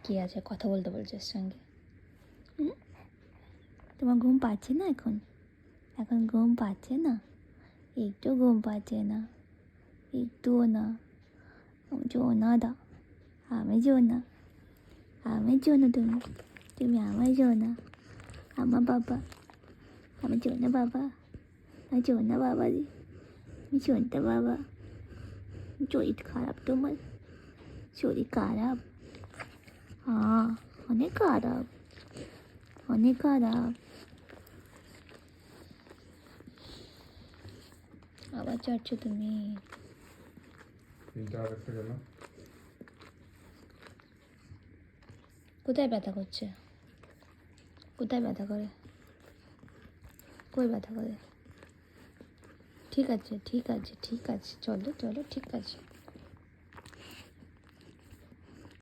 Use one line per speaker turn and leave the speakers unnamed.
কে আছে কথা বলতে বলছে এর সঙ্গে? তোমার ঘুম পাচ্ছে না এখন? এখন ঘুম পাচ্ছে না? একটু ঘুম পাচ্ছে না? একটুও না? জোনা দা, আমি জোনা, আমি জোনা, তুমি আমার জোনা, আমার বাবা, আমি জোনা বাবা, আমি জোনা বাবা রে, আমি জোনটা বাবা। শরীর খারাপ তোমার? শরীর খারাপ? হ্যাঁ, অনেক খারাপ, অনেক খারাপ। আবার চাটছো তুমি? কোথায় ব্যথা করছে? কোথায় ব্যথা করে? কই ব্যথা করে? ঠিক আছে, ঠিক আছে, ঠিক আছে, চলো চলো, ঠিক আছে।